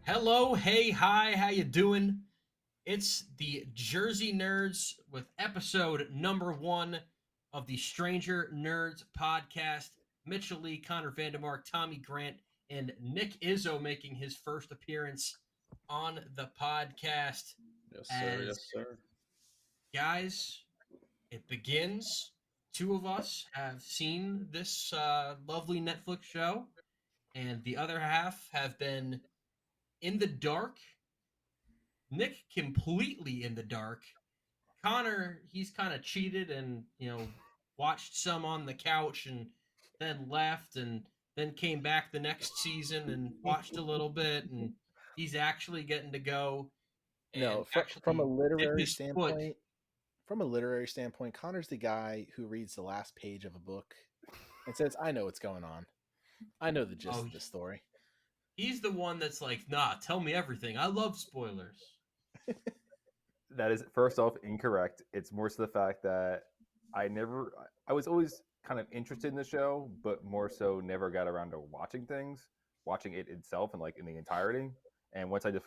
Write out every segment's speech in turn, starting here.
Hello, hey, hi, how you doing? It's the Jersey Nerds with episode number one of the Stranger Nerds podcast. Mitchell Lee, Connor Vandemark, Tommy Grant, and Nick Izzo making his first appearance on the podcast. Yes, sir. As Yes, sir. guys, it begins. Two of us have seen this lovely Netflix show, and the other half have been in the dark. Nick completely in the dark. Connor, he's kind of cheated and, watched some on the couch and then left and then came back the next season and watched a little bit and he's actually getting to go No, and from a actually dip literary his foot. standpoint, Connor's the guy who reads the last page of a book and says, "I know what's going on. I know the gist Oh, of the story." he's the one that's like, nah, tell me everything. I love spoilers. That is first off incorrect. It's more so the fact that I was always kind of interested in the show, but more so never got around to watching it itself and like in the entirety. And once I just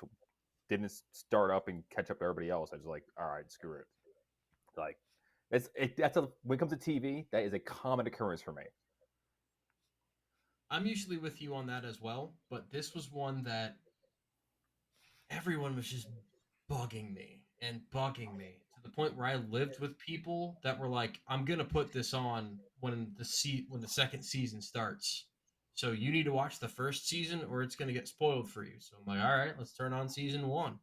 didn't start up and catch up to everybody else, I was like, all right, screw it. Like when it comes to TV, that is a common occurrence for me. I'm usually with you on that as well, but this was one that everyone was just bugging me to the point where I lived with people that were like, "I'm gonna put this on when the second season starts. So you need to watch the first season, or it's gonna get spoiled for you." So I'm like, "All right, let's turn on season one."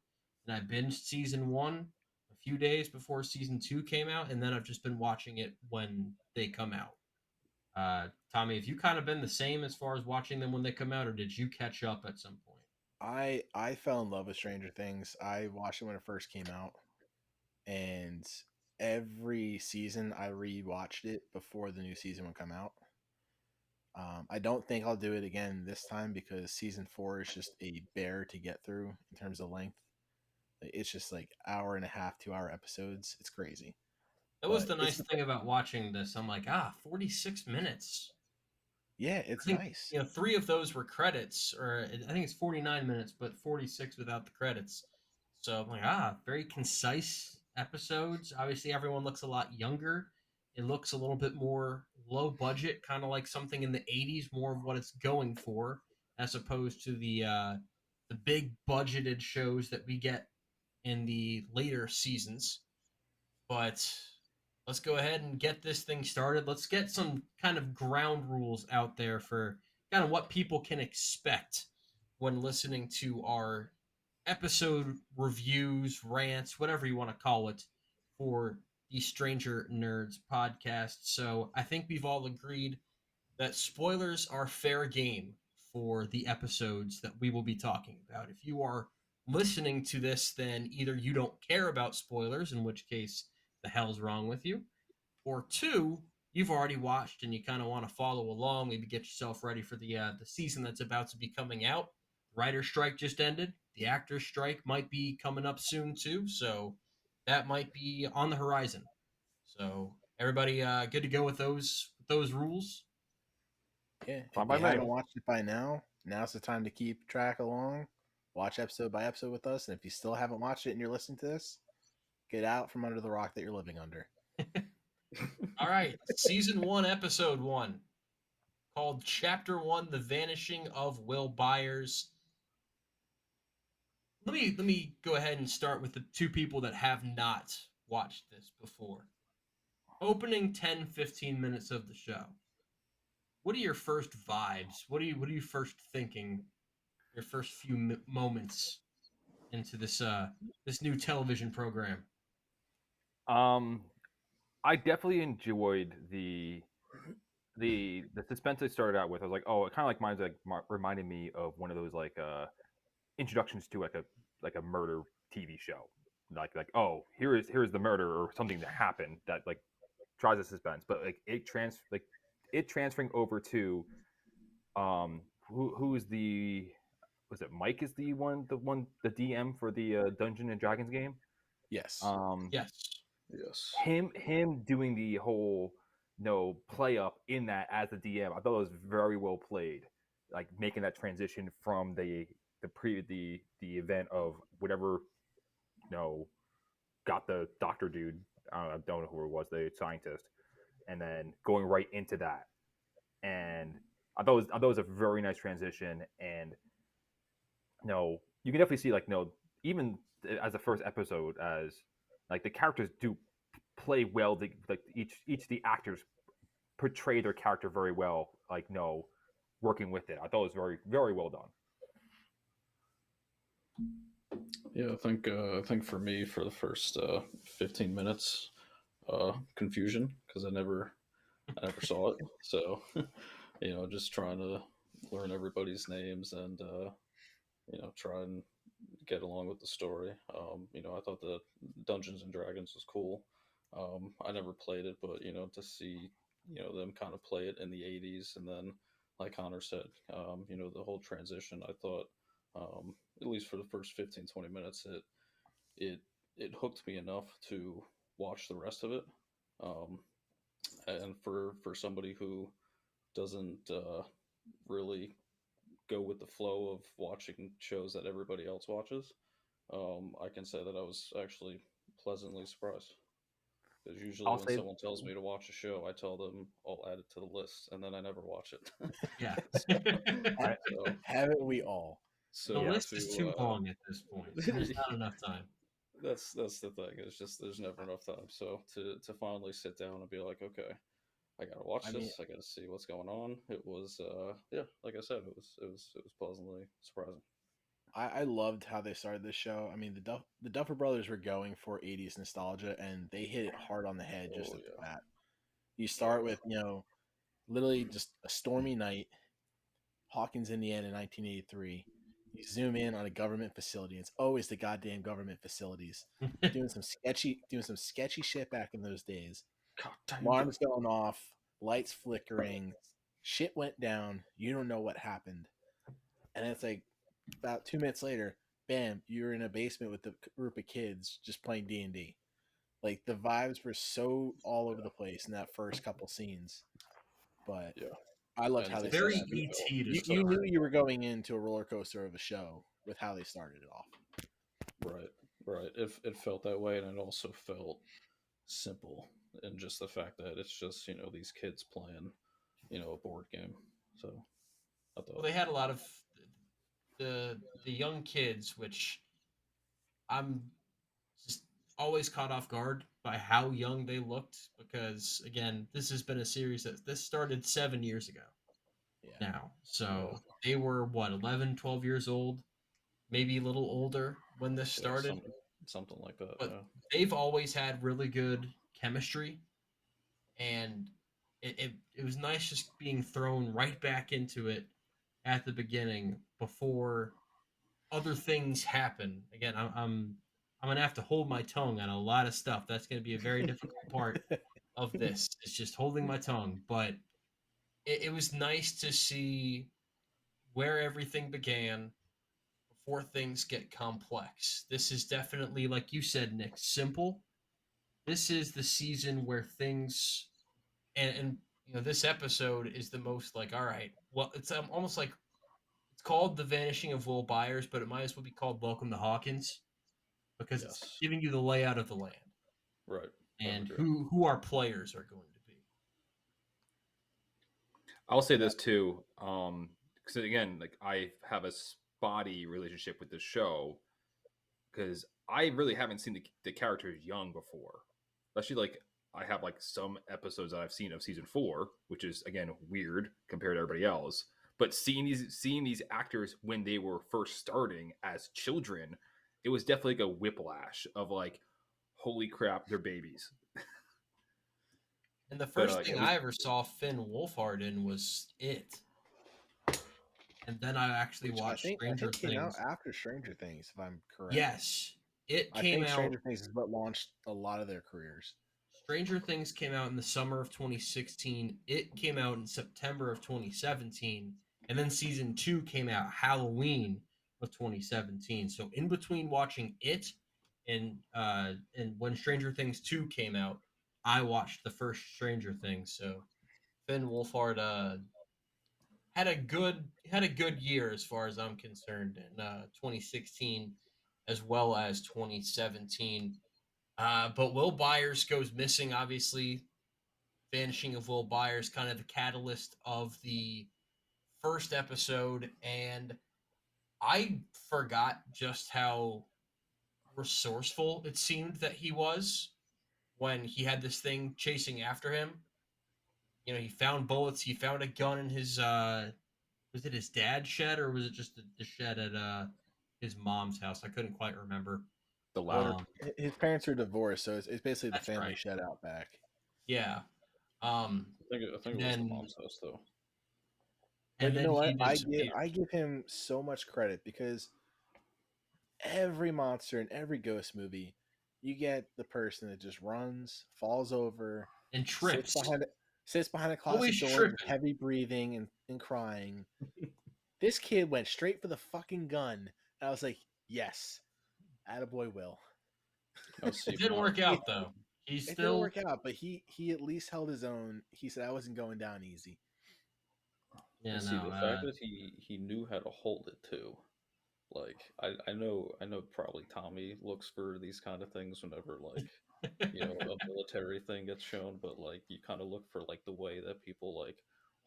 And I binged season one a few days before season two came out, and then I've just been watching it when they come out. Tommy, have you kind of been the same as far as watching them when they come out, or did you catch up at some point? I fell in love with Stranger Things. I watched it when it first came out, and every season I rewatched it before the new season would come out. I don't think I'll do it again this time because season 4 is just a bear to get through in terms of length. It's just like hour and a half, 2 hour episodes. It's crazy, That was but the nice thing about watching this. I'm like, 46 minutes. yeah, I it's think, nice. three of those were credits, or I think it's 49 minutes, but 46 without the credits. So I'm like, very concise episodes. Obviously, everyone looks a lot younger. It looks a little bit more low budget, kind of like something in the 80s, more of what it's going for, as opposed to the big budgeted shows that we get in the later seasons. But let's go ahead and get this thing started. Let's get some kind of ground rules out there for kind of what people can expect when listening to our episode reviews, rants, whatever you want to call it, for the Stranger Nerds podcast. So I think we've all agreed that spoilers are fair game for the episodes that we will be talking about. If you are listening to this, then either you don't care about spoilers, in which case the hell's wrong with you, or two, you've already watched and you kind of want to follow along, maybe get yourself ready for the season that's about to be coming out. The writer's strike just ended. The actor's strike might be coming up soon too, so that might be on the horizon. So everybody, good to go with those rules. Yeah, Fine if by you me. haven't watched it by now, now's the time to keep track along. Watch episode by episode with us, and if you still haven't watched it and you're listening to this, get out from under the rock that you're living under. All right, season one, episode one, called Chapter One: The Vanishing of Will Byers. Let me go ahead and start with the two people that have not watched this before. Opening 10, 15 minutes of the show. What are your first vibes? What are you first thinking? Your first few moments into this new television program. Um, I definitely enjoyed the suspense I started out with. I was like, oh, it kind of like reminded me of one of those like introductions to like a murder TV show. Like oh, here's the murder or something that happened that like tries to suspense, but like it transferring over to who is the was it Mike is the DM for the Dungeon and Dragons game. Yes. Um, Yes. Yes. him doing the whole play up in that as the DM, I thought it was very well played, like making that transition from the event of whatever got the doctor dude. I don't know who it was, the scientist, and then going right into that. And I thought it was a very nice transition. And you can definitely see even as the first episode, as like the characters do play well. Like each of the actors portray their character very well. Like working with it, I thought it was very very well done. Yeah, I think for me, for the first 15 minutes, confusion because I never saw it. So, just trying to learn everybody's names and try and get along with the story. I thought the Dungeons and Dragons was cool. I never played it, but to see them kind of play it in the '80s, and then like Connor said, the whole transition. I thought, at least for the first 15, 20 minutes, it it hooked me enough to watch the rest of it. Um, and for somebody who doesn't really go with the flow of watching shows that everybody else watches, I can say that I was actually pleasantly surprised. Because usually I'll when say someone tells me to watch a show, I tell them I'll add it to the list, and then I never watch it. Yeah. Ha- So, Haven't we all? The so list is too long at this point. There's yeah, not enough time. that's the thing. It's just there's never enough time. So to finally sit down and be like, okay, I gotta watch I mean, this. I gotta see what's going on. It was yeah, like I said, it was pleasantly surprising. I loved how they started this show. I mean, the Duffer Brothers were going for '80s nostalgia, and they hit it hard on the head just Oh at the yeah, bat. You oh start with literally just a stormy night, Hawkins, Indiana, 1983. You zoom in on a government facility. It's always the goddamn government facilities doing some sketchy shit back in those days. God dang it. Alarms going off, lights flickering, shit went down. You don't know what happened, and it's like about 2 minutes later, bam, you're in a basement with a group of kids just playing D&D. Like the vibes were so all over the place in that first couple scenes, but Yeah, I loved and how to they Very started. just You, ET to you start. knew you were going into a roller coaster of a show with how they started it off. right, right. It felt that way, and it also felt simple, and just the fact that it's just these kids playing a board game. So I Well, thought, they had a lot of the young kids, which I'm just always caught off guard by how young they looked because again, this has been a series that this started 7 years ago Yeah. now. yeah, So they were what 11, 12 years old, maybe a little older when this yeah, started, something like that. but Yeah, they've always had really good chemistry and it was nice just being thrown right back into it at the beginning before other things happen. Again, I'm gonna have to hold my tongue on a lot of stuff. That's gonna be a very difficult part of this. It's just holding my tongue. But it was nice to see where everything began before things get complex. This is definitely, like you said, Nick, simple. This is the season where things and this episode is the most like all right. Well, it's almost like it's called The Vanishing of Will Byers, but it might as well be called Welcome to Hawkins because it's yes, giving you the layout of the land right. I would and agree. who our players are going to be. I'll say Yeah. this too, because again, like I have a spotty relationship with this show because I really haven't seen the characters young before. Especially like I have like some episodes that I've seen of season 4, which is again weird compared to everybody else. But seeing these actors when they were first starting as children, it was definitely like a whiplash of like, holy crap, they're babies. And the But first thing it was I ever saw Finn Wolfhard in was It, and then I actually Which I watched think I Stranger think came out Things. after Stranger Things, if I'm correct. Yes, it I came think out. Stranger Things is what launched a lot of their careers. Stranger Things came out in the summer of 2016. It came out in September of 2017, and then season 2 came out Halloween of 2017. So in between watching it and when Stranger Things 2 came out, I watched the first Stranger Things. So Finn Wolfhard had a good year as far as I'm concerned in 2016 as well as 2017. But Will Byers goes missing. Obviously, vanishing of Will Byers, kind of the catalyst of the first episode, and I forgot just how resourceful it seemed that he was when he had this thing chasing after him. You know, he found bullets, he found a gun in his was it his dad's shed or was it just the shed at his mom's house? I couldn't quite remember. The latter. Well, his parents are divorced, so it's basically the That's family right. shed out back. Yeah. Um I think and it was the then mom's house though. But and you then know he what? disappeared. I give him so much credit because every monster in every ghost movie, you get the person that just runs, falls over, And sits trips. behind sits behind a closet Always door, with tripping. heavy breathing and crying. This kid went straight for the fucking gun. And I was like, yes, attaboy Will. Now, see, It didn't my work out though. He's It didn't still work out, but he at least held his own. He said I wasn't going down easy. yeah, and see no. the fact that he knew how to hold it too. Like I know probably Tommy looks for these kind of things whenever like a military thing gets shown, but like you kind of look for like the way that people like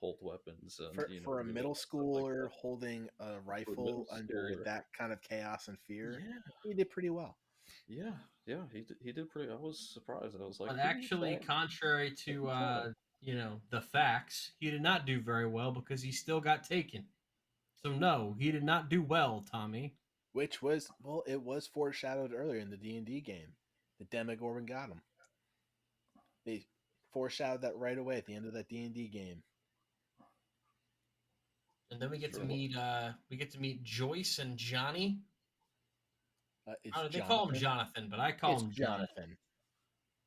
hold weapons and For a do middle stuff like schooler that. holding a For a middle rifle under schooler, that kind of chaos and fear, yeah, he did pretty well. yeah, yeah, he did pretty. I was surprised. I was like, But who actually, trained? contrary Like to who taught him? the facts, he did not do very well because he still got taken. So no, he did not do well, Tommy. Which was well, it was foreshadowed earlier in the D&D game. The Demogorgon got him. They foreshadowed that right away at the end of that D&D game. And then Sure. we get to meet Joyce and Johnny. It's They call him Jonathan. Jonathan, but I call It's him Johnny. Jonathan.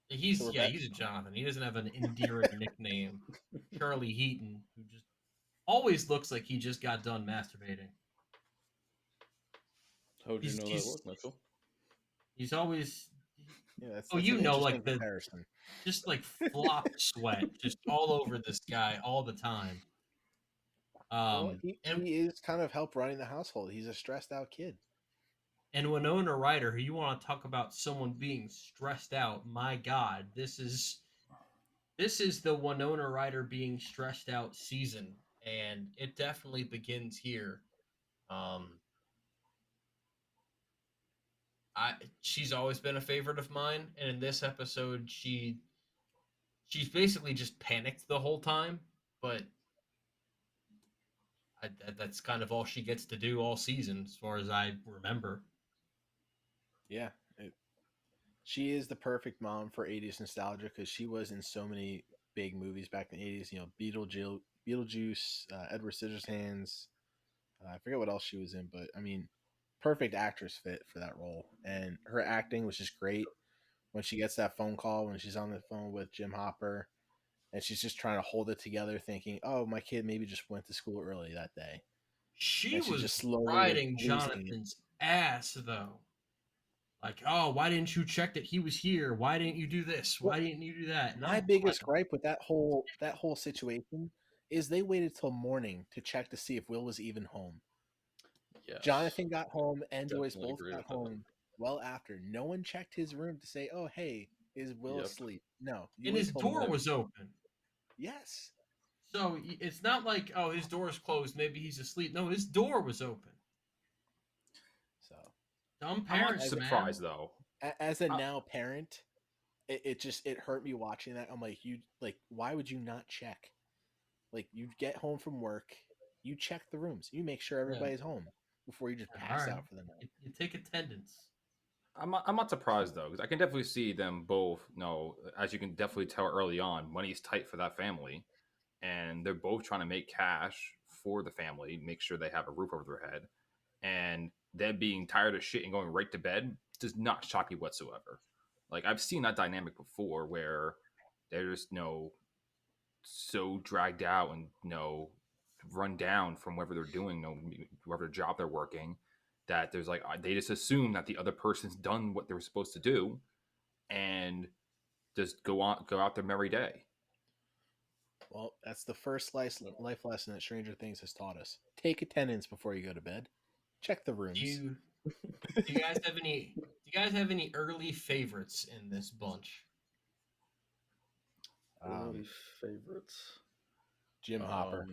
So He's Rebecca, he's a Jonathan. He doesn't have an endearing nickname. Charlie Heaton, who just always looks like he just got done masturbating. How'd you He's know that he's look, Mitchell? he's always yeah, oh that's an interesting like the comparison. just like flop sweat just all over this guy all the time. Well, And he is kind of help running the household. He's a stressed out kid. Winona Ryder, who you want to talk about someone being stressed out? My God, this is the Winona Ryder being stressed out season, and it definitely begins here. Um, I she's always been a favorite of mine, and in this episode, she's basically just panicked the whole time, but that's kind of all she gets to do all season, as far as I remember. Yeah, she is the perfect mom for 80s nostalgia because she was in so many big movies back in the 80s. You know, Beetlejuice, Edward Scissorhands. I forget what else she was in, but I mean, perfect actress fit for that role. And her acting was just great when she gets that phone call when she's on the phone with Jim Hopper and she's just trying to hold it together, thinking, "Oh, my kid maybe just went to school early that day," She and she's just was slowly like riding losing it. Jonathan's ass though. Like, oh, why didn't you check that he was here? Why didn't you do this? Well, Why didn't you do that? And my I'm like, biggest gripe with that whole situation is they waited till morning to check to see if Will was even home. Yes, Jonathan got home and Joyce definitely both agree got with that. home well after. No one checked his room to say, "Oh, hey, is Will Yep. asleep?" No, you and wait his till door morning. was open. Yes. So it's not like, oh, his door's closed. Maybe he's asleep. No, his door was open. So, Dumb I'm not parents, as man. surprised though. as a I, now parent, it just it hurt me watching that. I'm like, why would you not check? Like, you get home from work, you check the rooms, you make sure Yeah. everybody's home before you just All pass right. out for the night. You take attendance. I'm not surprised though, because I can definitely see them both. No, as you can definitely tell early on, money's tight for that family, and they're both trying to make cash for the family, make sure they have a roof over their head, and them being tired of shit and going right to bed does not shock me whatsoever. Like I've seen that dynamic before, where they're just so dragged out and run down from whatever they're doing, whatever job they're working, that there's like they just assume that the other person's done what they're supposed to do and just go out their merry day. Well, that's the first life lesson that Stranger Things has taught us. Take attendance before you go to bed. Check the Do rooms. you do you guys have any early favorites in this bunch? Early favorites. Jim Hopper.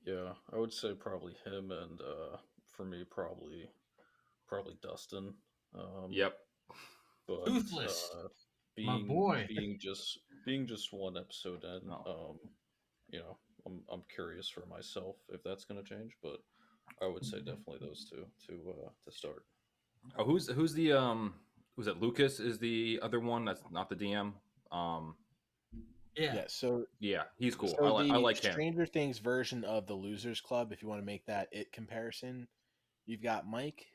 Yeah, I would say probably him, and for me, probably Dustin. Yep. But Toothless, my being boy. being just one episode in, No. you know, I'm curious for myself if that's going to change, but I would say definitely those two to start. Oh, who's the who's it? Lucas is the other one. That's not the DM. Um, Yeah. Yeah, so yeah, he's cool. so I the like him. Stranger Things version of the Losers Club, if you want to make that it comparison, you've got Mike,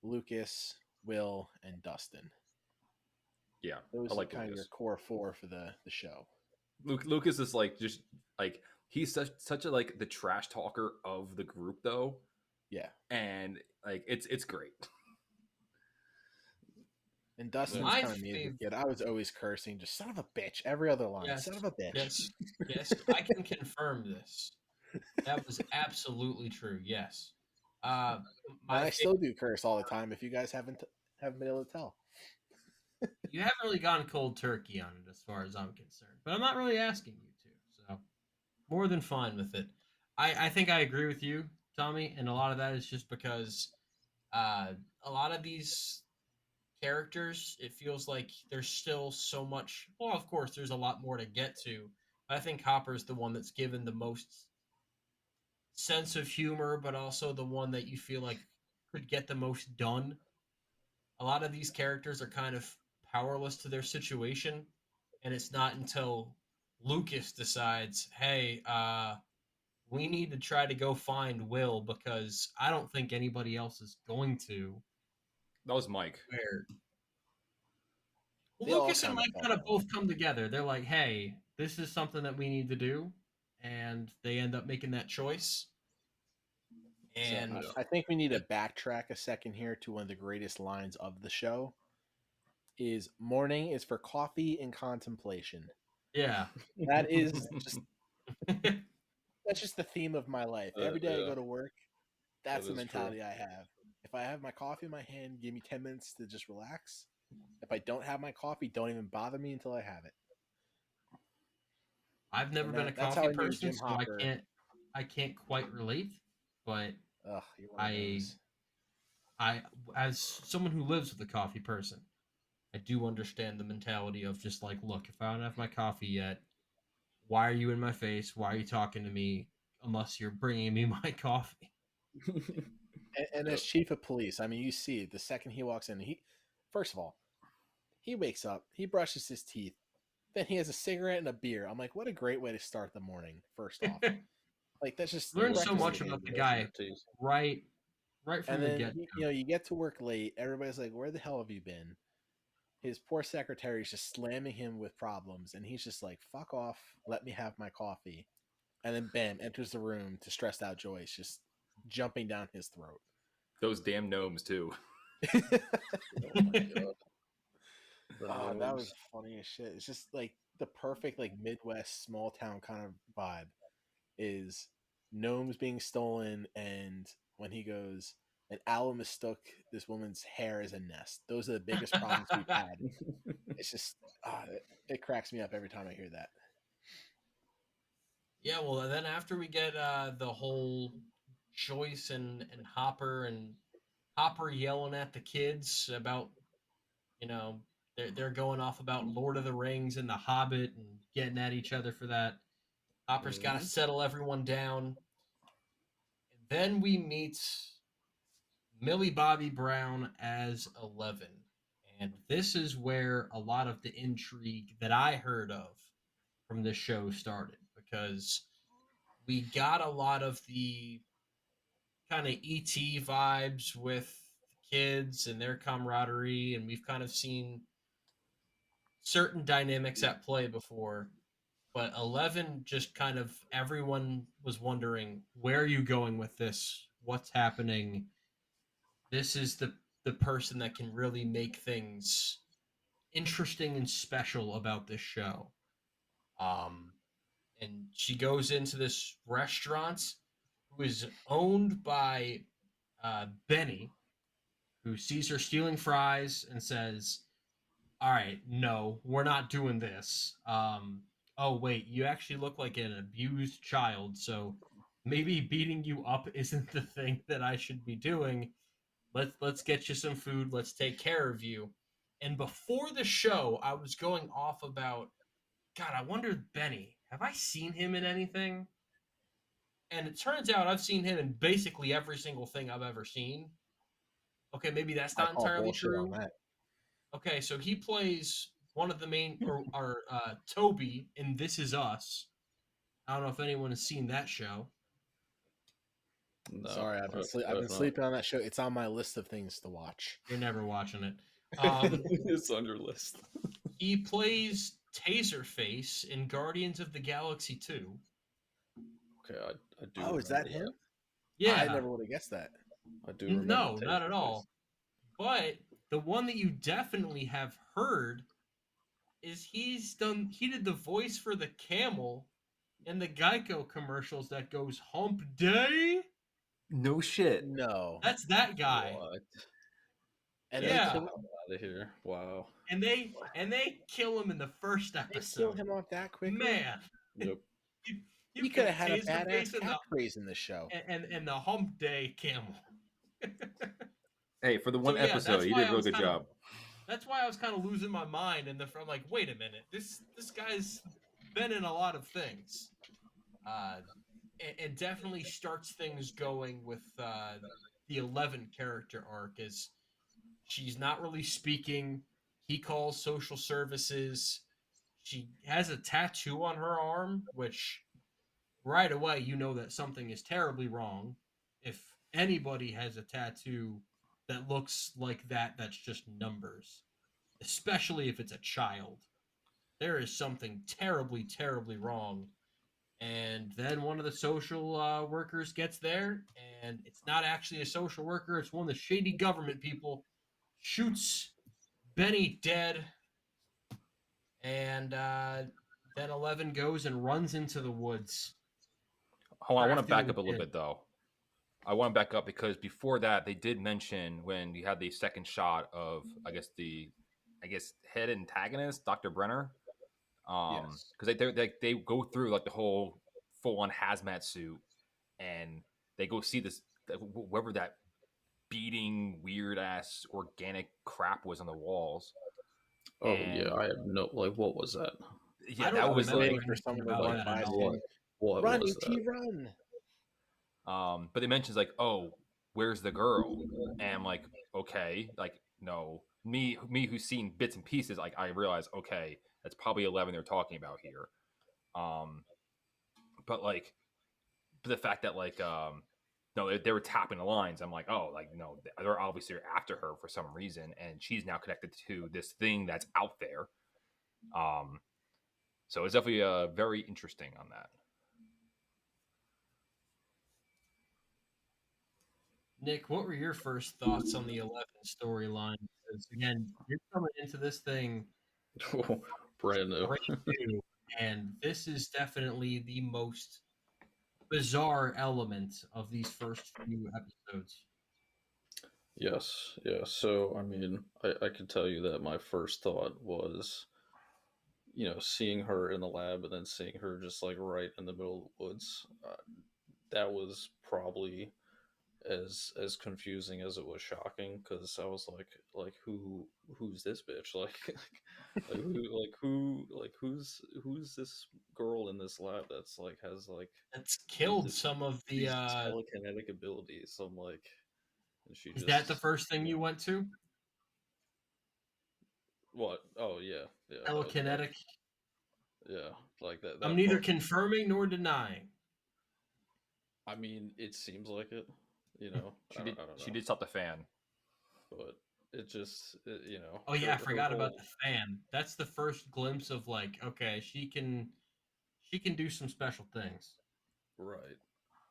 Lucas, Will, and Dustin. Yeah, Those I are like kind of your Lucas. core four for the show. Lucas is like just like he's such a like the trash talker of the group though, Yeah. and like it's great. And Dustin's My kind of me as a favorite. kid. I was always cursing, just son of a bitch. Every other line, Yes. son of a bitch. Yes, I can confirm this. That was absolutely true. Yes. And My I favorite, still do curse all the time. If you guys haven't been able to tell, you haven't really gone cold turkey on it as far as I'm concerned, but I'm not really asking you to. So more than fine with it. I think I agree with you, Tommy, and a lot of that is just because uh, a lot of these characters, it feels like there's still so much. Well, of course, there's a lot more to get to. But I think Hopper's the one that's given the most sense of humor, but also the one that you feel like could get the most done. A lot of these characters are kind of powerless to their situation, and it's not until Lucas decides, hey, we need to try to go find Will because I don't think anybody else is going to. That was Mike. Where they all Lucas and kind of Mike fell kind of that way. both come together. They're like, hey, this is something that we need to do. And they end up making that choice. So And I think we need to backtrack a second here to one of the greatest lines of the show. Is morning is for coffee and contemplation. yeah. That is just that's just the theme of my life. Every day I Yeah, go to work, that's that the is true. mentality I have. If I have my coffee in my hand, give me 10 minutes to just relax. If I don't have my coffee, don't even bother me until I have it. I've never And been a that's how coffee I knew person, Jim so Hopper. I can't quite relate. But Ugh, you're one of I those. I as someone who lives with a coffee person, I do understand the mentality of just like, look, if I don't have my coffee yet, why are you in my face? Why are you talking to me unless you're bringing me my coffee? And as chief of police, I mean, you see the second he walks in, first of all, he wakes up, he brushes his teeth, then he has a cigarette and a beer. I'm like, what a great way to start the morning. First off, like that's just Learn so breakfast much in about the English. Brushing guy your teeth. right from And the then get go. you get to work late. Everybody's like, where the hell have you been? His poor secretary is just slamming him with problems, and he's just like, fuck off, let me have my coffee. And then bam, enters the room to stressed out Joyce, just jumping down his throat. Those damn gnomes too. Oh my god. The That was gnomes. funny as shit. It's just like the perfect like Midwest small town kind of vibe is gnomes being stolen, and when he goes, an owl mistook this woman's hair as a nest. Those are the biggest problems we've had. It's just it cracks me up every time I hear that. Yeah, well, and then after we get the whole Joyce and Hopper yelling at the kids about, you know, they're going off about Lord of the Rings and The Hobbit and getting at each other for that. Hopper's got to Mhm. settle everyone down. And then we meet Millie Bobby Brown as 11. And this is where a lot of the intrigue that I heard of from this show started because we got a lot of the kind of ET vibes with the kids and their camaraderie, and we've kind of seen certain dynamics at play before. But 11 just kind of everyone was wondering, where are you going with this? What's happening? This is the person that can really make things interesting and special about this show. Um, and she goes into this restaurant who is owned by Benny, who sees her stealing fries and says, "All right, no, we're not doing this. Oh wait, you actually look like an abused child, so maybe beating you up isn't the thing that I should be doing. Let's get you some food. Let's take care of you." And before the show, I was going off about, God, I wonder, Benny, have I seen him in anything? And it turns out I've seen him in basically every single thing I've ever seen. Okay, maybe that's I not call entirely bullshit on true. that. Okay, so he plays one of the main, or Toby in This Is Us. I don't know if anyone has seen that show. No, Sorry, I've I've been not. sleeping on that show. It's on my list of things to watch. You're never watching it. It's on your list. He plays Taserface in Guardians of the Galaxy 2. Okay, I do. Oh, is that remember him? I Yeah, never would have guessed that. I do remember. no, not at Taserface. all. But the one that you definitely have heard is he did the voice for the camel in the Geico commercials that goes hump day. No shit. No. That's that guy. What? And Yeah. they Get kill out of here! Wow. And they kill him in the first they kill episode. him off that quickly. Man, Yep. you He could put have had a Taserface badass catchphrase in the show. and the hump day camel. Hey, for the one So, yeah, episode, that's you why did a I real was good kinda- job. That's why I was kind of losing my mind, and I'm like, wait a minute, this guy's been in a lot of things, and definitely starts things going with the 11 character arc. Is she's not really speaking. He calls social services. She has a tattoo on her arm, which right away you know that something is terribly wrong. If anybody has a tattoo that looks like that, that's just numbers, especially if it's a child. There is something terribly, terribly wrong. And then one of the social workers gets there, and it's not actually a social worker, it's one of the shady government people, shoots Benny dead, and then 11 goes and runs into the woods. Hold on, I want to crafting back the up a little kid. bit though. I want to back up because before that, they did mention when you had the second shot of, I guess head antagonist, Dr. Brenner. Yes. Because they go through like the whole full on hazmat suit, and they go see this whoever that beating weird ass organic crap was on the walls. Oh And- yeah, I have no what was that? Yeah, I don't that was remember like waiting for someone to about run that by at him. all. What Run, was E.T., that? run. But they mentions like, oh, where's the girl? And I'm like, okay, like no, me who's seen bits and pieces, like I realize, okay, that's probably 11 they're talking about here. But the fact that no, they were tapping the lines. I'm like, oh, like no, they're obviously after her for some reason, and she's now connected to this thing that's out there. So it's definitely very interesting on that. Nick, what were your first thoughts on the 11 storyline? Because again, you're coming into this thing Brand new. brand new, and this is definitely the most bizarre element of these first few episodes. Yes, yeah. So I mean, I can tell you that my first thought was, seeing her in the lab and then seeing her just like right in the middle of the woods. That was probably as confusing as it was shocking, because I was like who's this bitch, who's this girl in this lab that's like has like That's killed these- some of the. these telekinetic abilities. I'm like, and she Is just that the first thing you went to? what? Oh yeah, yeah. Telekinetic. Yeah, like that. I'm that neither part. confirming nor denying. I mean, it seems like it. She I did. don't know. She did stop the fan. But it just, Oh yeah, I her forgot about whole- the fan. That's the first glimpse of like, okay, she can do some special things. Right,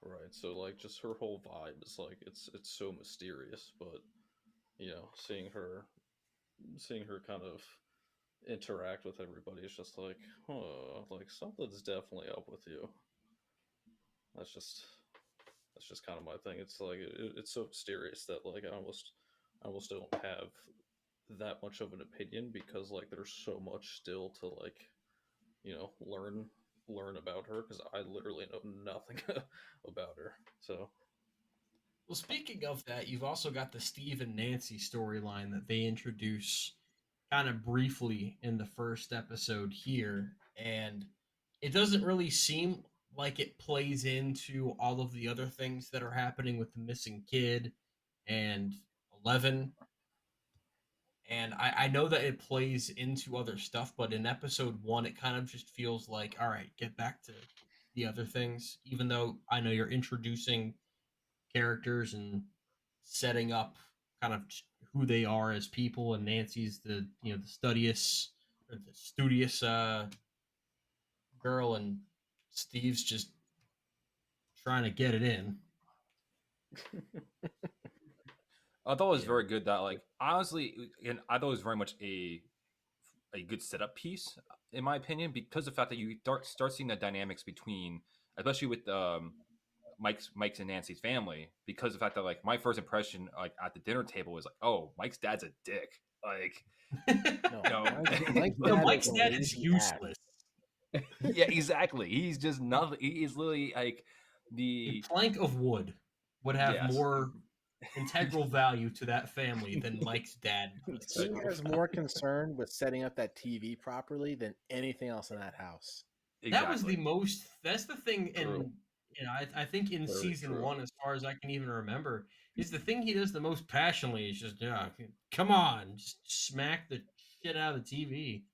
right. So like, just her whole vibe is like it's so mysterious. But seeing her kind of interact with everybody, it's just like, like something's definitely up with you. That's just kind of my thing. It's like it's so mysterious that like I almost don't have that much of an opinion because like there's so much still to like learn about her because I literally know nothing about her. So Well, speaking of that, you've also got the Steve and Nancy storyline that they introduce kind of briefly in the first episode here, and it doesn't really seem like it plays into all of the other things that are happening with the missing kid and 11. And I know that it plays into other stuff, but in episode one, it kind of just feels like, all right, get back to the other things. Even though I know you're introducing characters and setting up kind of who they are as people, and Nancy's the studious or the studious girl, and Steve's just trying to get it in. I thought it was Yeah. very good that, like, honestly, and I thought it was very much a good setup piece, in my opinion, because of the fact that you start seeing the dynamics between, especially with Mike's and Nancy's family, because of the fact that like my first impression like at the dinner table was like, oh, Mike's dad's a dick, like, No, you know, Mike's No, dad Mike's is a dad is lazy ass. useless. yeah, exactly. He's just nothing. He is literally like A the plank of wood would have yes. more integral value to that family than Mike's dad does. He has more concern with setting up that TV properly than anything else in that house. That was the Exactly. most. That's the thing, True. and I think in Very season true. one, as far as I can even remember, is the thing he does the most passionately is just come on, just smack the shit out of the TV.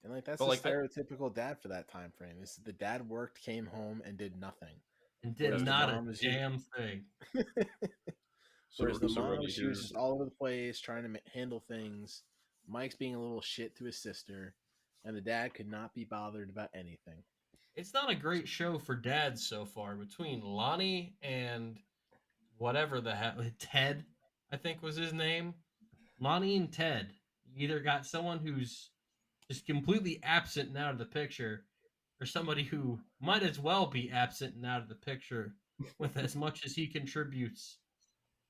And like that's But the like stereotypical dad for that time frame. Is the dad worked, came home, and did nothing. And did Whereas the not a mom was damn thing. Whereas the So mom, Ruddy she was here. just all over the place trying to handle things. Mike's being a little shit to his sister, and the dad could not be bothered about anything. It's not a great show for dads so far. Between Lonnie and whatever the hell, Ted, I think was his name. Lonnie and Ted. You either got someone who's just completely absent and out of the picture, or somebody who might as well be absent and out of the picture with as much as he contributes.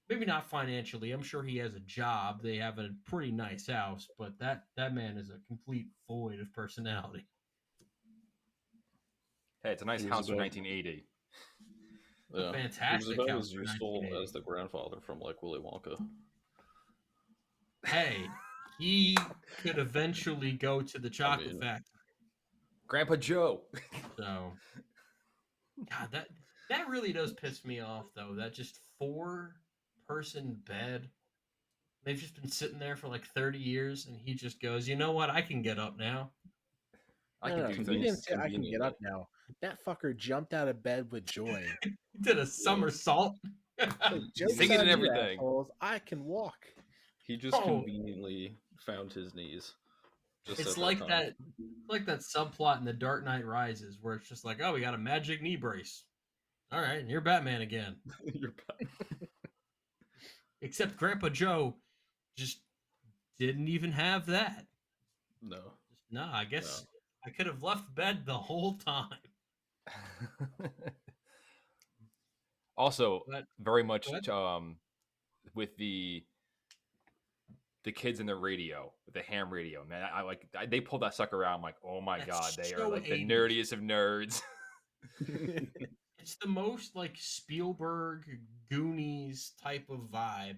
Maybe not financially. I'm sure he has a job. They have a pretty nice house, but that man is a complete void of personality. hey, it's a nice He was house for about 1980. A Yeah, he was fantastic about house as for useful 1980. as the grandfather from like Willy Wonka. Hey, he could eventually go to the I chocolate mean, factory. Grandpa Joe. So, God, that really does piss me off, though. That just four-person bed. They've just been sitting there for like 30 years, and he just goes, you know what? I can get up now. I No, can no, do he didn't things. say I can get conveniently. up now. That fucker jumped out of bed with joy. He did a somersault. Like, joke's Singing on and you, everything. assholes. I can walk. He just Oh, conveniently found his knees. Just it's at that like time. that. It's like that subplot in The Dark Knight Rises, where it's just like, oh, we got a magic knee brace. All right, and you're Batman again. You're back. Except Grandpa Joe just didn't even have that. No. Just, nah, I guess I could have left bed the whole time. Also, But very much What? with the kids in the radio, with the ham radio, man. They pulled that sucker out. I'm like, oh my That's god, they are so like the 80s. nerdiest of nerds. It's the most like Spielberg Goonies type of vibe.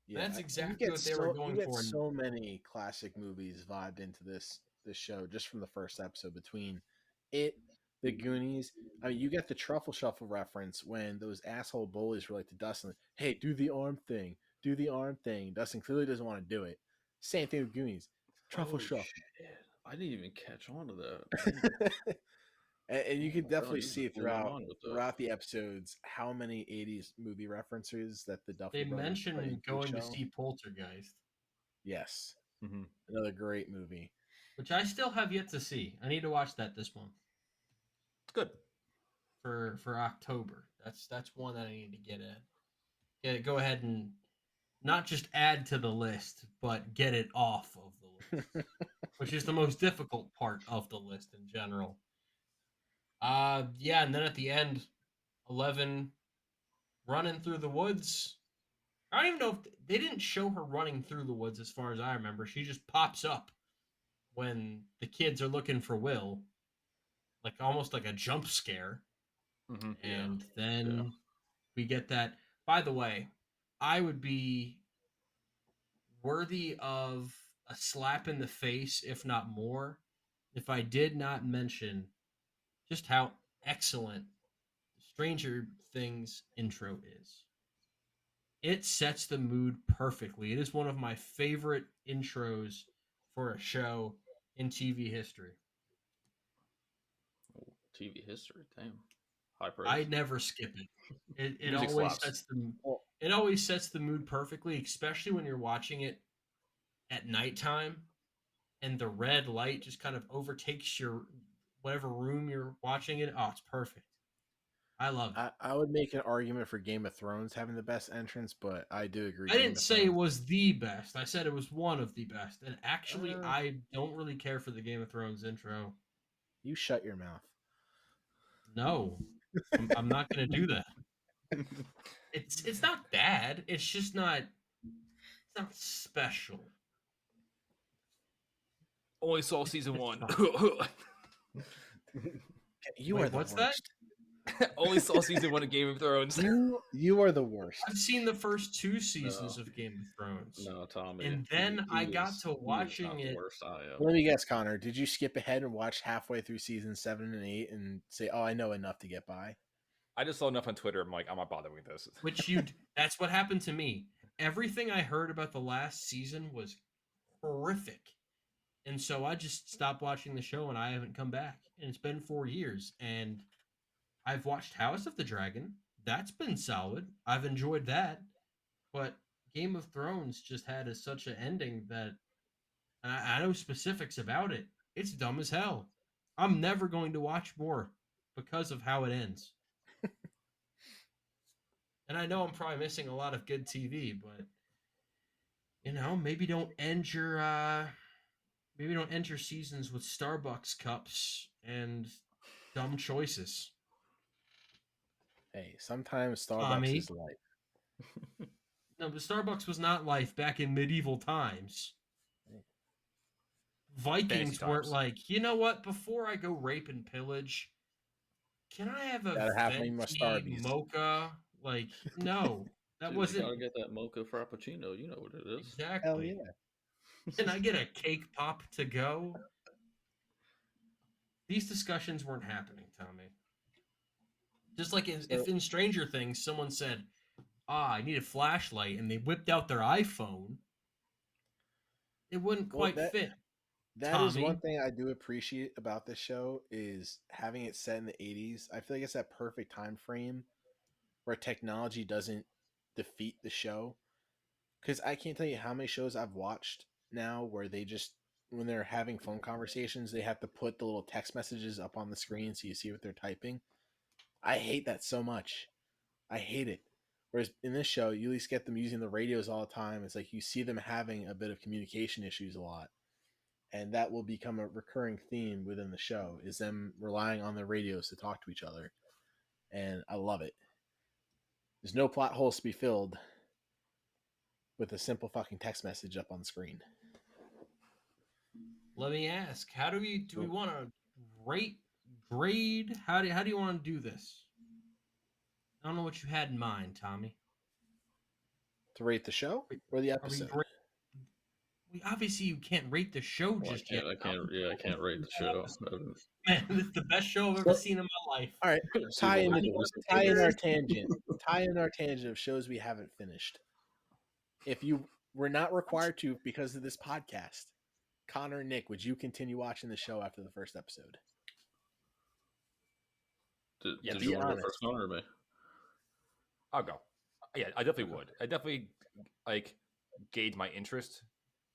Yeah, That's you exactly get what they were so going you get for. so many classic movies vibed into this show just from the first episode. Between it, the Goonies. I mean, you get the Truffle Shuffle reference when those asshole bullies were like to Dustin, "Hey, do the arm thing, do the arm thing." Dustin clearly doesn't want to do it. Same thing with Goonies. Truffle Oh, Shuffle. shit. I didn't even catch on to that. And you Oh can my God, definitely you see just blew my throughout mind with that. throughout the episodes how many '80s movie references that the They Duffy brothers put mentioned into the going to show. see Poltergeist, Yes, Mhm. another great movie. which I still have yet to see. I need to watch that this month It's good. for October. That's one that I need to get at. Go ahead and not just add to the list, but get it off of the list, which is the most difficult part of the list in general. Yeah, and then at the end, 11 running through the woods. I don't even know if they didn't show her running through the woods as far as I remember. She just pops up when the kids are looking for Will, like almost like a jump scare. Mm-hmm. And then we get that. By the way, I would be worthy of a slap in the face, if not more, if I did not mention just how excellent Stranger Things intro is. It sets the mood perfectly. It is one of my favorite intros for a show in TV history. TV history, damn, high praise. I never skip it. It Music always slaps. Well, it always sets the mood perfectly, especially when you're watching it at nighttime and the red light just kind of overtakes your whatever room you're watching it. Oh, it's perfect. I love it. I would make an argument for Game of Thrones having the best entrance, but I do agree. I Game didn't of say it Thrones. was the best. I said it was one of the best. And actually, Uh, I don't really care for the Game of Thrones intro. You shut your mouth. No, I'm not going to do that. It's not bad. It's just not. It's not special. Only saw season one. You Wait, are the what's that? worst. Only saw season one of Game of Thrones. You are the worst. I've seen the first two seasons of Game of Thrones. No, Tommy. And then I got to he is watching not it. The worst I am. Let me guess, Connor. Did you skip ahead and watch halfway through season 7 and 8 and say, "Oh, I know enough to get by"? I just saw enough on Twitter. I'm like, I'm not bothering with this. That's what happened to me. Everything I heard about the last season was horrific. And so I just stopped watching the show and I haven't come back. And it's been 4 years. And I've watched House of the Dragon. That's been solid. I've enjoyed that. But Game of Thrones just had such an ending that I know specifics about it. It's dumb as hell. I'm never going to watch more because of how it ends. And I know I'm probably missing a lot of good TV, but maybe don't end your seasons with Starbucks cups and dumb choices. Hey, sometimes Starbucks Tommy. is life. No, but Starbucks was not life back in medieval times. Vikings weren't times. like, you know what? Before I go rape and pillage, can I have a Gotta have me my venti Starbies. mocha? Like, no, that Dude, wasn't you gotta get that mocha frappuccino. You know what it is. exactly. Hell yeah. Can I get a cake pop to go? These discussions weren't happening, Tommy. Just like if in Stranger Things someone said, I need a flashlight, and they whipped out their iPhone, it wouldn't quite fit. That is one thing I do appreciate about this show is having it set in the 80s. I feel like it's that perfect time frame where technology doesn't defeat the show. Because I can't tell you how many shows I've watched now where they just, when they're having phone conversations, they have to put the little text messages up on the screen so you see what they're typing. I hate that so much. I hate it. Whereas in this show, you at least get them using the radios all the time. It's like you see them having a bit of communication issues a lot. And that will become a recurring theme within the show, is them relying on their radios to talk to each other. And I love it. There's no plot holes to be filled with a simple fucking text message up on the screen. Let me ask, how do we want to grade? How do you want to do this? I don't know what you had in mind, Tommy. To rate the show or the episode? Obviously you can't rate the show just yet. I can't rate the show. Man, this is the best show I've ever seen in my life. All right, tie in our tangent. Tie in our tangent of shows we haven't finished. If you were not required to because of this podcast, Connor and Nick, would you continue watching the show after the first episode? Did you want to go first, Connor, or me? I'll go. Yeah, I definitely would. I definitely gauge my interest.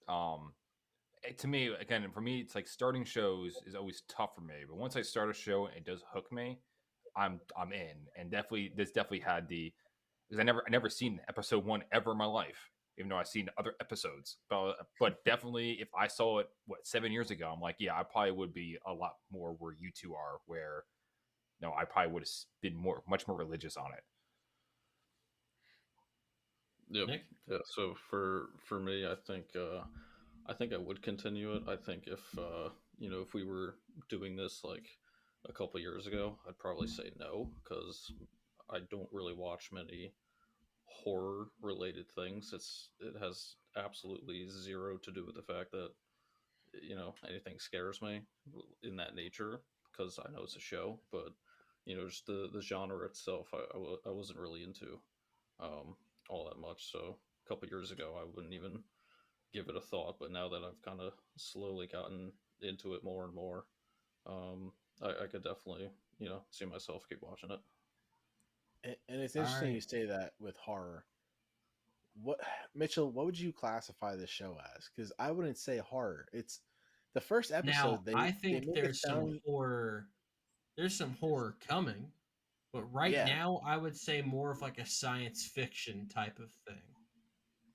To me, again, for me, it's like starting shows is always tough for me. But once I start a show and it does hook me, I'm in. And this definitely had because I never seen episode 1 ever in my life. even though I've seen other episodes. But definitely, if I saw it 7 years ago, I'm like, yeah, I probably would be a lot more where you two are. Where no, I probably would have been much more religious on it. Yep. Nick? Yeah. So for me, I think I would continue it. I think if if we were doing this like a couple years ago, I'd probably say no because I don't really watch many horror related things. It has absolutely zero to do with the fact that anything scares me in that nature because I know it's a show, but just the genre itself, I wasn't really into um, all that much. So a couple years ago, I wouldn't even give it a thought. But now that I've kind of slowly gotten into it more and more, I could definitely see myself keep watching it. And it's All interesting right. you say that with horror. What Mitchell? What would you classify this show as? Because I wouldn't say horror. It's the first Now, episode. I They think make it there's some sound horror. There's some horror coming, but right yeah, now, I would say more of like a science fiction type of thing.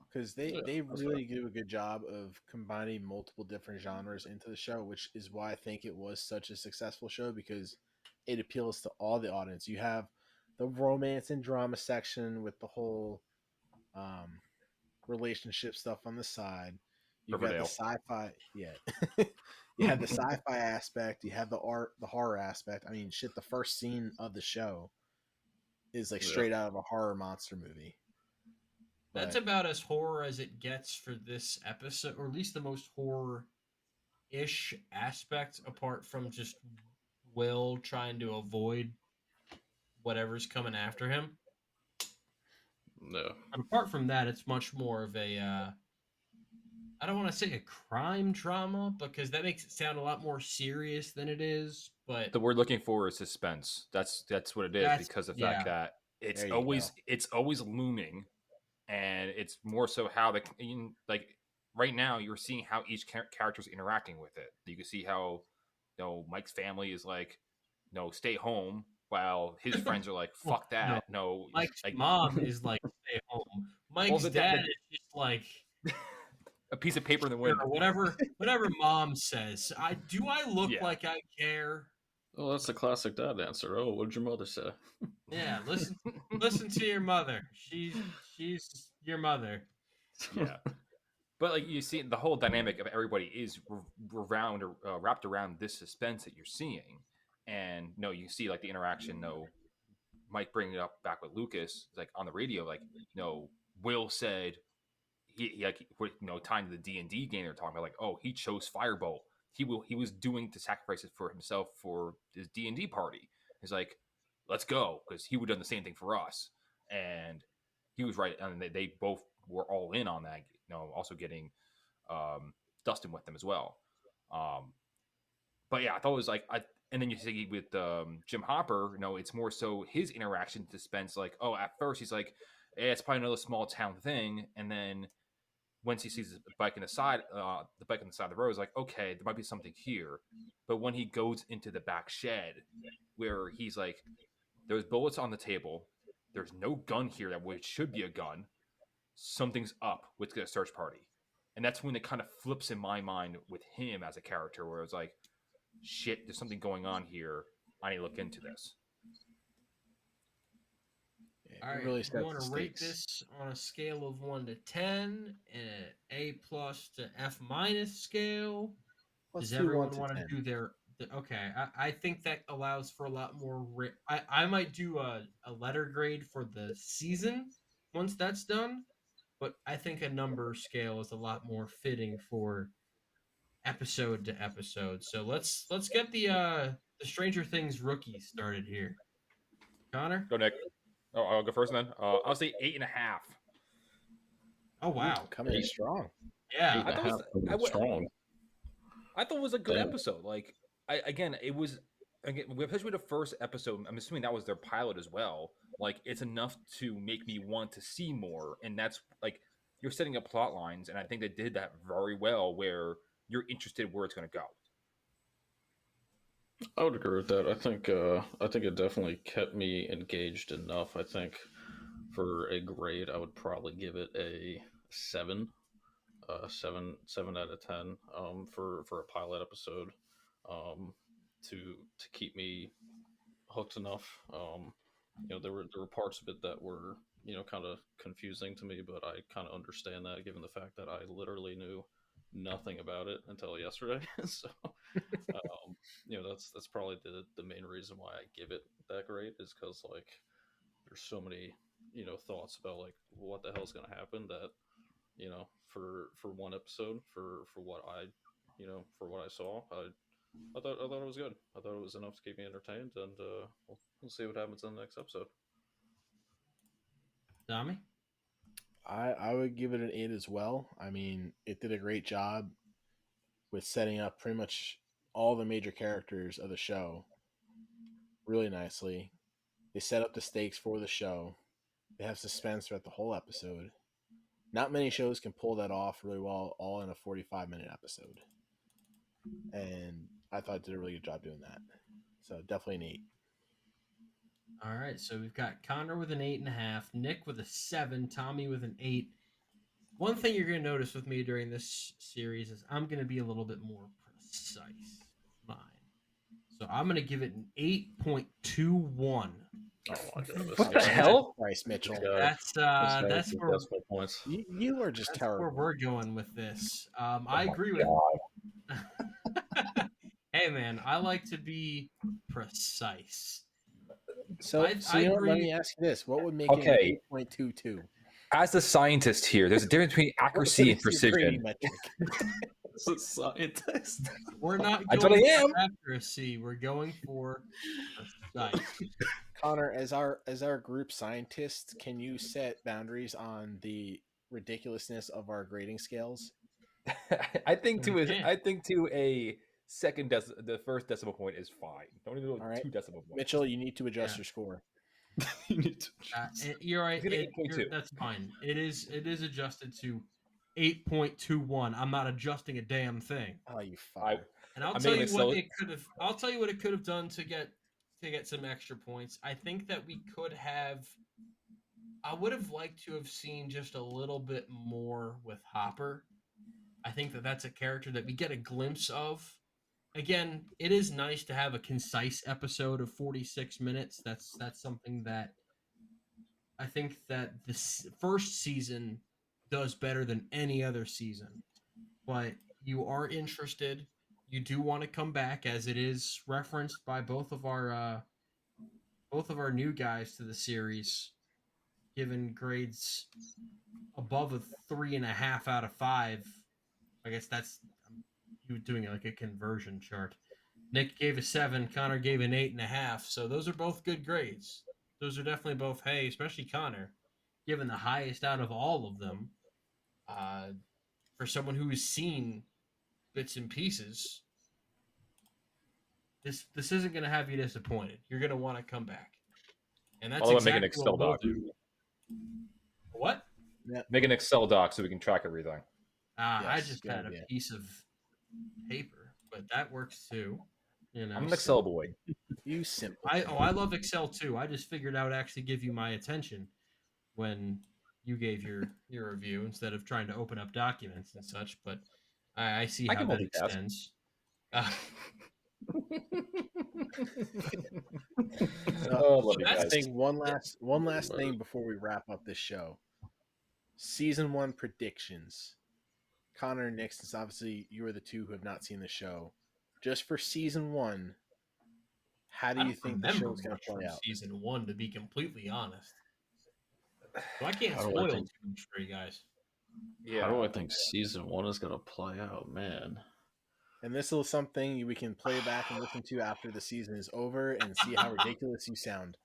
because Yeah, they that's fair. really do a good job of combining multiple different genres into the show, which is why I think it was such a successful show because it appeals to all the audience. You have the romance and drama section with the whole um, relationship stuff on the side. You've got the Riverdale. sci-fi, yeah. You have the sci-fi aspect. You have the art, the horror aspect. I mean, shit. The first scene of the show is like Yeah, straight out of a horror monster movie. That's But about as horror as it gets for this episode, or at least the most horror-ish aspect, apart from just Will trying to avoid whatever's coming after him. yeah. But apart from that, it's much more of a I don't want to say a crime drama because that makes it sound a lot more serious than it is, but The word looking for is suspense. That's what it is that's because of the fact yeah. that it's there you always go. it's always looming, and it's more so how like right now you're seeing how each character's interacting with it. You can see how Mike's family is like stay home while his friends are like Well, fuck no, that no Mike's like mom is like stay home. well Mike's dad is just like a piece of paper in the sure, wind. whatever mom says. I look Yeah. like I care. Oh, that's a classic dad answer. Oh, what did your mother say? Yeah, listen to your mother. She's your mother. Yeah. But like you see, the whole dynamic of everybody is around or wrapped around this suspense that you're seeing, and no, you see like the interaction. No, Mike bringing it up back with Lucas, like on the radio, like Will said he like tying to the D&D game they're talking about, like he chose Firebolt. He was doing the sacrifices for himself for his D&D party. He's like, let's go because he would have done the same thing for us, and he was right, and they both were all in on that. Also getting Dustin with them as well. Um, but yeah, I thought it was like and then you see with Jim Hopper, it's more so his interaction to Spence. Like, at first he's like, it's probably another small town thing, and then once he sees the bike on the side, of the road, is like, okay, there might be something here. But when he goes into the back shed, where he's like, there's bullets on the table, there's no gun here that which should be a gun. Something's up with the search party, and that's when it kind of flips in my mind with him as a character, where it's like, shit, there's something going on here. I need to look into this. Yeah, All it right, really you sets want the to rate stakes. this on a scale of 1 to 10, an A plus to F minus scale? Let's Does do one everyone to want to 10. do okay? I think that allows for a lot more. I might do a letter grade for the season once that's done, but I think a number scale is a lot more fitting for episode to episode. So let's get the Stranger Things rookie started here. Connor? Go, Nick. Oh, I'll go first then. I'll say 8.5. Oh Ooh, wow. coming in strong. Yeah. Eight I and a thought half. it was, Strong. I thought it was a good Damn. episode. Like, it was again, especially the first episode. I'm assuming that was their pilot as well. Like, it's enough to make me want to see more, and that's like you're setting up plot lines, and I think they did that very well, where you're interested where it's going to go. I would agree with that. I think it definitely kept me engaged enough. I think for a grade, I would probably give it 7, 7 out of 10, for a pilot episode, to keep me hooked enough. There were parts of it that were kind of confusing to me, but I kind of understand that given the fact that I literally knew nothing about it until yesterday. So that's probably the main reason why I give it that grade, is because like there's so many thoughts about like what the hell's gonna happen, that for one episode, for what I for what I saw, I thought it was good. I thought it was enough to keep me entertained, and we'll see what happens in the next episode. Tommy? I would give it an 8 as well. I mean, it did a great job with setting up pretty much all the major characters of the show really nicely. They set up the stakes for the show. They have suspense throughout the whole episode. Not many shows can pull that off really well, all in a 45-minute episode. And I thought it did a really good job doing that. So definitely an 8. All right, so we've got Connor with an 8.5, Nick with a 7, Tommy with an 8. One thing you're going to notice with me during this series is I'm going to be a little bit more precise with mine. So I'm going to give it an 8.21. Oh my goodness! What the hell? Christ, Mitchell. That's That's where decimal points. You are just that's where terrible. we're going with this. I Oh my agree with. God. Hey man, I like to be precise. So, I you know what? Let agree. me ask you this: what would make Okay. it 8.22? As the scientist here, there's a difference between accuracy and What's your precision. Brady metric? As a scientist. We're not That's going what I am. for accuracy. We're going for precise. Connor, as our group scientist, can you set boundaries on the ridiculousness of our grading scales? I think We can. a second the first decimal point is fine. Don't even go All right. 2 decimal points. Mitchell, you need to adjust Yeah. your score. You need to You're right. He's gonna 8.2. That's fine. It is adjusted to 8.21. I'm not adjusting a damn thing. Oh, you fucker. And I'll I'm tell you making what Excel- it could have. I'll tell you what it could have done to get some extra points. I think that we could have. I would have liked to have seen just a little bit more with Hopper. I think that that's a character that we get a glimpse of. Again, it is nice to have a concise episode of 46 minutes. That's something that I think that this first season does better than any other season. But you are interested. You do want to come back, as it is referenced by both of our new guys to the series, given grades above a 3.5 out of 5. I guess that's you doing like a conversion chart. Nick gave a 7. Connor gave an 8.5. So those are both good grades. Those are definitely both. Hey, especially Connor, given the highest out of all of them. For someone who has seen bits and pieces, this isn't going to have you disappointed. You're going to want to come back, and that's Although I'm making exactly an Excel what we'll doc. do. What? Make an Excel doc so we can track everything. I Yes, just good had a idea. piece of paper, but that works too. You know, I'm an Excel boy. You simple. I love Excel too. I just figured I would actually give you my attention when you gave your review instead of trying to open up documents and such. But I see I how can that multitask. extends. Oh, love you that's- I guys. think one last thing before we wrap up this show. Season 1 predictions. Connor and Nick, since obviously you are the two who have not seen the show, just for season 1, how do I you don't think the remember show's going much to play from out? season 1, to be completely honest. So I can't How do I spoil think- too much for you guys. How do I think season 1 is gonna play out, man? And this is something we can play back and listen to after the season is over and see how ridiculous you sound.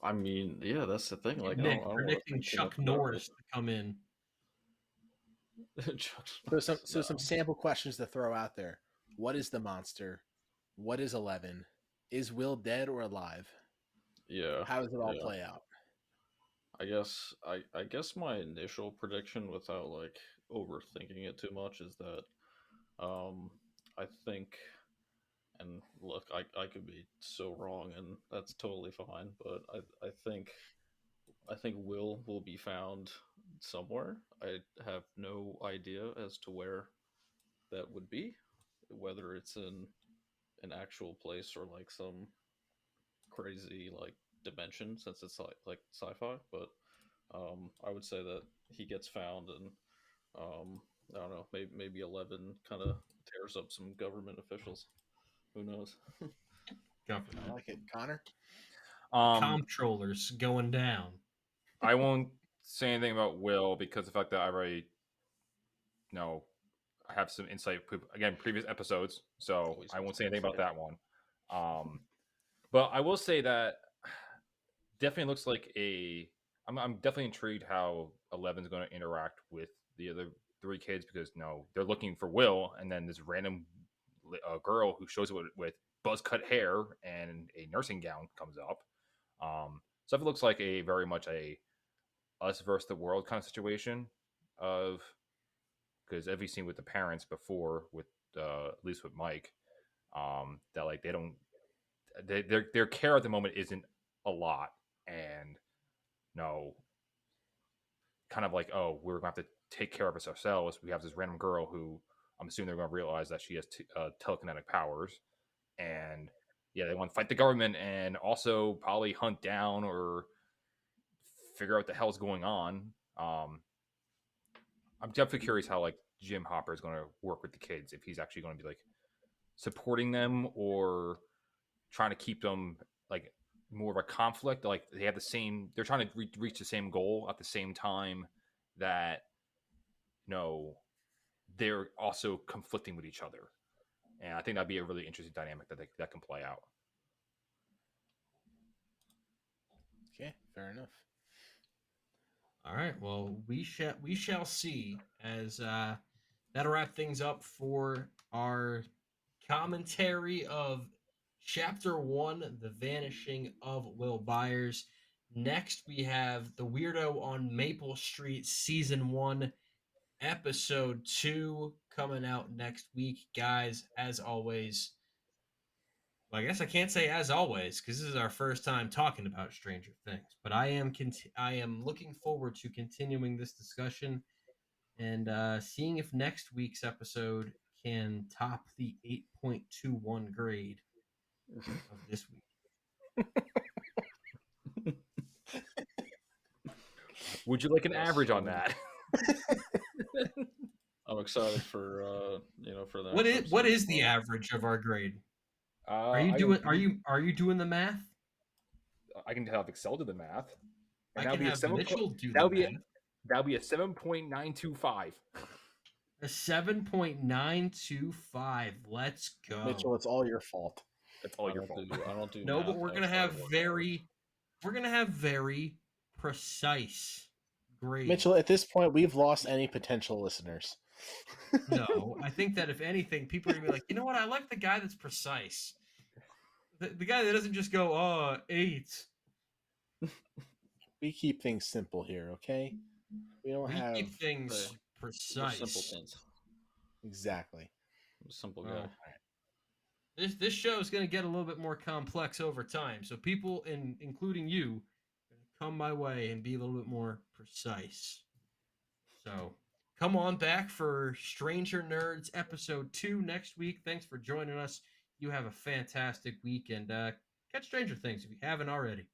I mean, yeah, that's the thing. Like, Nick I don't wanna predicting think too Chuck much about Norris to come in. it. So some sample questions to throw out there. What is the monster? What is 11? Is Will dead or alive? Yeah. How does it all yeah. play out? I guess my initial prediction, without like overthinking it too much, is that I think, and look, I could be so wrong, and that's totally fine, but I think Will be found somewhere. I have no idea as to where that would be, whether it's in an actual place or like some crazy like dimension, since it's like sci-fi. But I would say that he gets found, and I don't know, maybe 11 kind of tears up some government officials. Who knows? I Government. like it, Connor. Comptrollers going down. I won't say anything about Will because the fact that I already know I have some insight again previous episodes, so Always I won't makes say anything sense, about yeah. that one. But I will say that definitely looks like a. I'm definitely intrigued how Eleven's going to interact with the other three kids because they're looking for Will, and then this random girl who shows up with buzz cut hair and a nursing gown comes up. So it looks like a very much a us versus the world kind of situation of because every scene with the parents before with at least with Mike that like they don't their care at the moment isn't a lot and no kind of like oh we're gonna have to take care of us ourselves. We have this random girl who I'm assuming they're going to realize that she has telekinetic powers and yeah they want to fight the government and also probably hunt down or figure out what the hell's going on. I'm definitely curious how like Jim Hopper is going to work with the kids if he's actually going to be like supporting them or trying to keep them like more of a conflict. Like they have the same, they're trying to reach the same goal at the same time that they're also conflicting with each other. And I think that'd be a really interesting dynamic that can play out. Okay, fair enough. All right. Well, we shall see as that'll wrap things up for our commentary of Chapter 1, The Vanishing of Will Byers. Next, we have The Weirdo on Maple Street, Season 1, Episode 2, coming out next week. Guys, as always, well, I guess I can't say as always because this is our first time talking about Stranger Things. But I am looking forward to continuing this discussion and seeing if next week's episode can top the 8.21 grade of this week. Would you like an Yes, average on that? I'm excited for for the What next is episode as the well. average of our grade? I can Are you doing the math? I can have Excel do the math, I and that'll can be a have 7. Mitchell do the That'll be math. that'll be a 7.925. A 7.925. Let's go. Mitchell, it's all your fault. That's all your fault. I don't do No, math but we're gonna outside have of work very precise grades. Mitchell, at this point, we've lost any potential listeners. No, I think that if anything, people are gonna be like, you know what? I like the guy that's precise. The guy that doesn't just go, 8. We keep things simple here, okay? We don't We have keep things Hey, We're precise. simpletons. exactly. I'm a simple Well, guy. this show is going to get a little bit more complex over time. So people, including you, come my way and be a little bit more precise. So come on back for Stranger Nerds episode 2 next week. Thanks for joining us. You have a fantastic week and catch Stranger Things if you haven't already.